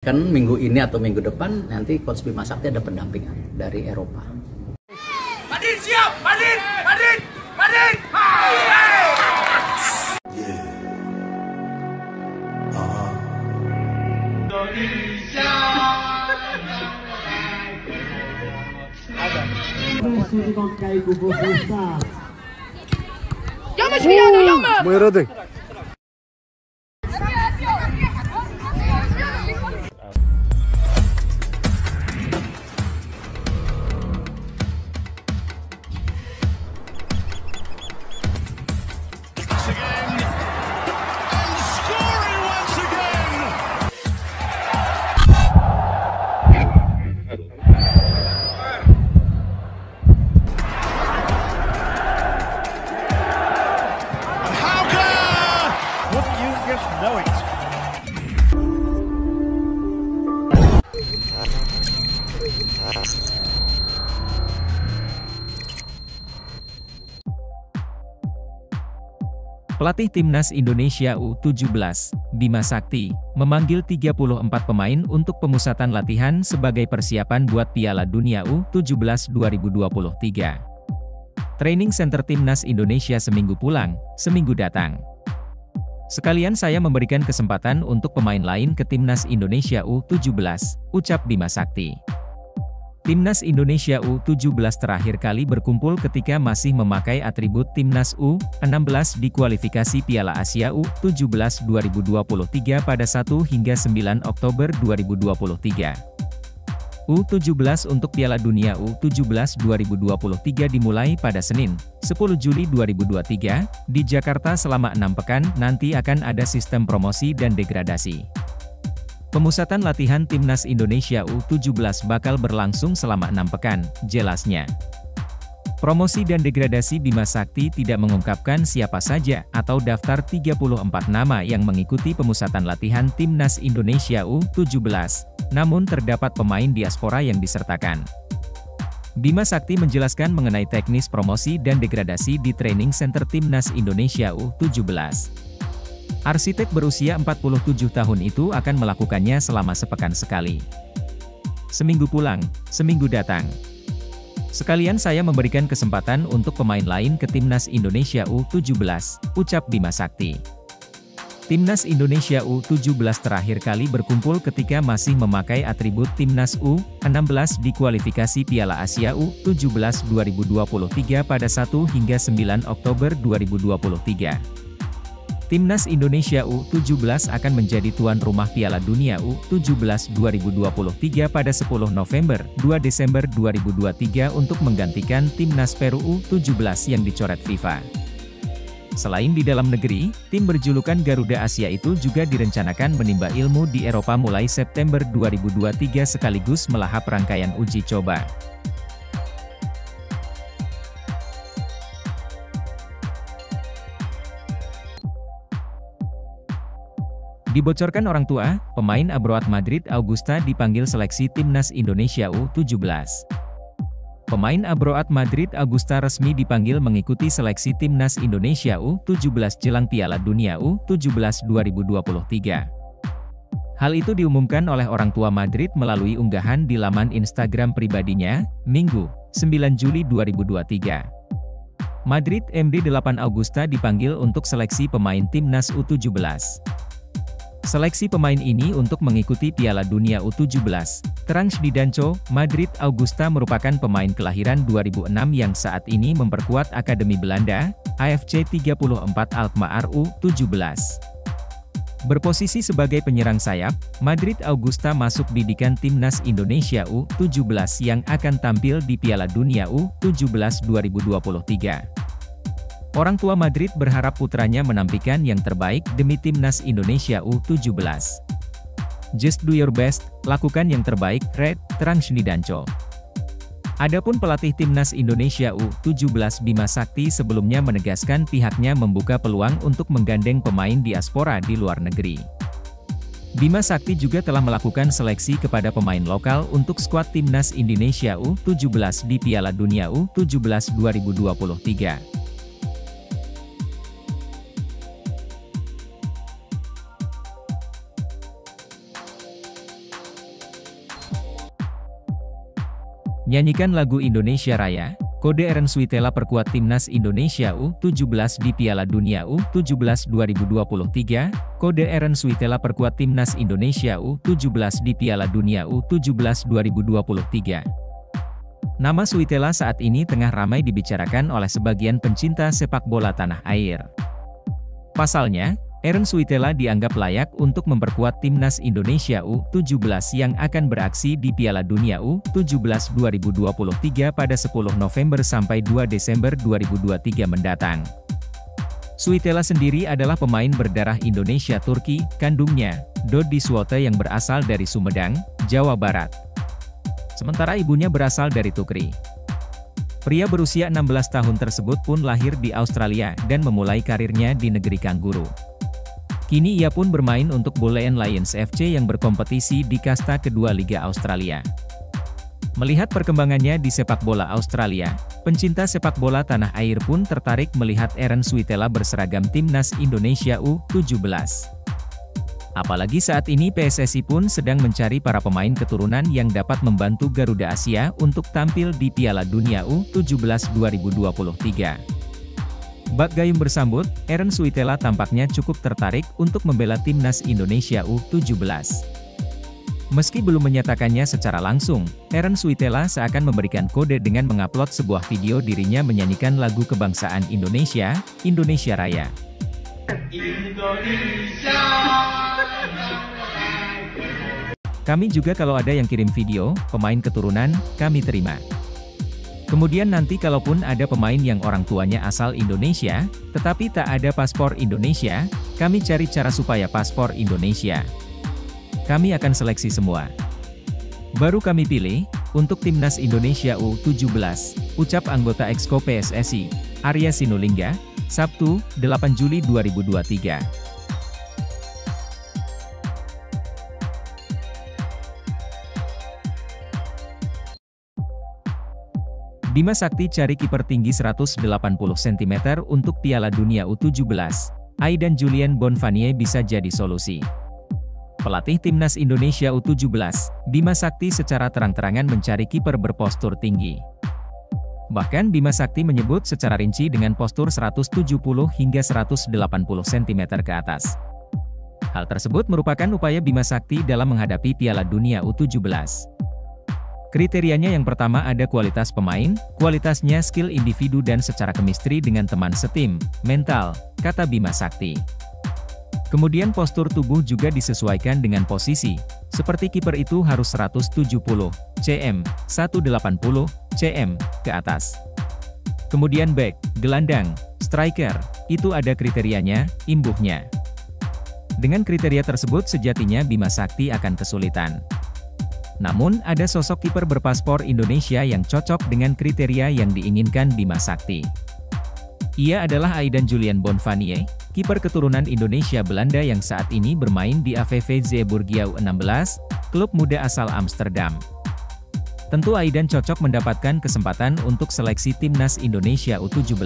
Kan minggu ini atau minggu depan nanti Coach Bima Sakti ada pendampingan dari Eropa. Madin siap, Madin, Madin, Madin. Indonesia. Ada. Pelatih Timnas Indonesia U17, Bima Sakti, memanggil 34 pemain untuk pemusatan latihan sebagai persiapan buat Piala Dunia U17 2023. Training Center Timnas Indonesia seminggu pulang, seminggu datang. Sekalian saya memberikan kesempatan untuk pemain lain ke Timnas Indonesia U17, ucap Bima Sakti. Timnas Indonesia U17 terakhir kali berkumpul ketika masih memakai atribut Timnas U16 di kualifikasi Piala Asia U17 2023 pada 1 hingga 9 Oktober 2023. U17 untuk Piala Dunia U17 2023 dimulai pada Senin, 10 Juli 2023, di Jakarta selama 6 pekan, nanti akan ada sistem promosi dan degradasi. Pemusatan latihan Timnas Indonesia U17 bakal berlangsung selama 6 pekan, jelasnya. Promosi dan degradasi Bima Sakti tidak mengungkapkan siapa saja atau daftar 34 nama yang mengikuti pemusatan latihan Timnas Indonesia U17, namun terdapat pemain diaspora yang disertakan. Bima Sakti menjelaskan mengenai teknis promosi dan degradasi di Training Center Timnas Indonesia U17. Arsitek berusia 47 tahun itu akan melakukannya selama sepekan sekali. Seminggu pulang, seminggu datang. Sekalian saya memberikan kesempatan untuk pemain lain ke Timnas Indonesia U17, ucap Bima Sakti. Timnas Indonesia U17 terakhir kali berkumpul ketika masih memakai atribut Timnas U16 di kualifikasi Piala Asia U17 2023 pada 1 hingga 9 Oktober 2023. Timnas Indonesia U17 akan menjadi tuan rumah Piala Dunia U17 2023 pada 10 November, 2 Desember 2023 untuk menggantikan Timnas Peru U17 yang dicoret FIFA. Selain di dalam negeri, tim berjulukan Garuda Asia itu juga direncanakan menimba ilmu di Eropa mulai September 2023 sekaligus melahap rangkaian uji coba. Dibocorkan orang tua, pemain Abroad Madrid Augusta dipanggil seleksi Timnas Indonesia U17. Pemain Abroad Madrid Augusta resmi dipanggil mengikuti seleksi Timnas Indonesia U17 jelang Piala Dunia U17 2023. Hal itu diumumkan oleh orang tua Madrid melalui unggahan di laman Instagram pribadinya, Minggu, 9 Juli 2023. Madrid MD 8 Augusta dipanggil untuk seleksi pemain Timnas U17. Seleksi pemain ini untuk mengikuti Piala Dunia U17, terang Shdidanco. Madrid Augusta merupakan pemain kelahiran 2006 yang saat ini memperkuat Akademi Belanda, AFC 34 Alkmaar U17. Berposisi sebagai penyerang sayap, Madrid Augusta masuk didikan Timnas Indonesia U17 yang akan tampil di Piala Dunia U17 2023. Orang tua Madrid berharap putranya menampilkan yang terbaik demi Timnas Indonesia U17. Just do your best, lakukan yang terbaik, Red, terang Shdidanco. Adapun pelatih Timnas Indonesia U17 Bima Sakti sebelumnya menegaskan pihaknya membuka peluang untuk menggandeng pemain diaspora di luar negeri. Bima Sakti juga telah melakukan seleksi kepada pemain lokal untuk skuad Timnas Indonesia U17 di Piala Dunia U17 2023. Nyanyikan lagu Indonesia Raya. Kode Eren Switela perkuat Timnas Indonesia U17 di Piala Dunia U17 2023. Kode Eren Switela perkuat Timnas Indonesia U17 di Piala Dunia U17 2023. Nama Switela saat ini tengah ramai dibicarakan oleh sebagian pencinta sepak bola tanah air. Pasalnya, Eren Switela dianggap layak untuk memperkuat Timnas Indonesia U17 yang akan beraksi di Piala Dunia U17 2023 pada 10 November sampai 2 Desember 2023 mendatang. Switela sendiri adalah pemain berdarah Indonesia-Turki, kandungnya, Dodi Swote yang berasal dari Sumedang, Jawa Barat. Sementara ibunya berasal dari Tukri. Pria berusia 16 tahun tersebut pun lahir di Australia dan memulai karirnya di negeri kanguru. Kini ia pun bermain untuk Bulleen Lions FC yang berkompetisi di kasta kedua Liga Australia. Melihat perkembangannya di sepak bola Australia, pencinta sepak bola tanah air pun tertarik melihat Eren Switela berseragam Timnas Indonesia U17. Apalagi saat ini PSSI pun sedang mencari para pemain keturunan yang dapat membantu Garuda Asia untuk tampil di Piala Dunia U17 2023. Bak Gayung bersambut, Eren Switela tampaknya cukup tertarik untuk membela Timnas Indonesia U17. Meski belum menyatakannya secara langsung, Eren Switela seakan memberikan kode dengan mengupload sebuah video dirinya menyanyikan lagu kebangsaan Indonesia, Indonesia Raya. Indonesia. Kami juga kalau ada yang kirim video, pemain keturunan, kami terima. Kemudian nanti kalaupun ada pemain yang orang tuanya asal Indonesia, tetapi tak ada paspor Indonesia, kami cari cara supaya paspor Indonesia. Kami akan seleksi semua. Baru kami pilih, untuk Timnas Indonesia U17, ucap anggota Exco PSSI, Arya Sinulinga, Sabtu, 8 Juli 2023. Bima Sakti cari kiper tinggi 180 cm untuk Piala Dunia U17. Aidan Julian Bonfanie bisa jadi solusi. Pelatih Timnas Indonesia U17, Bima Sakti secara terang-terangan mencari kiper berpostur tinggi. Bahkan Bima Sakti menyebut secara rinci dengan postur 170 hingga 180 cm ke atas. Hal tersebut merupakan upaya Bima Sakti dalam menghadapi Piala Dunia U17. Kriterianya yang pertama ada kualitas pemain, kualitasnya skill individu dan secara kemistri dengan teman setim, mental, kata Bima Sakti. Kemudian postur tubuh juga disesuaikan dengan posisi, seperti kiper itu harus 170 cm, 180 cm ke atas. Kemudian back, gelandang, striker, itu ada kriterianya, imbuhnya. Dengan kriteria tersebut sejatinya Bima Sakti akan kesulitan. Namun, ada sosok kiper berpaspor Indonesia yang cocok dengan kriteria yang diinginkan Bima Sakti. Ia adalah Aidan Julian Bonfanie, kiper keturunan Indonesia Belanda yang saat ini bermain di AVV Zeeburgia U16, klub muda asal Amsterdam. Tentu Aidan cocok mendapatkan kesempatan untuk seleksi Timnas Indonesia U17.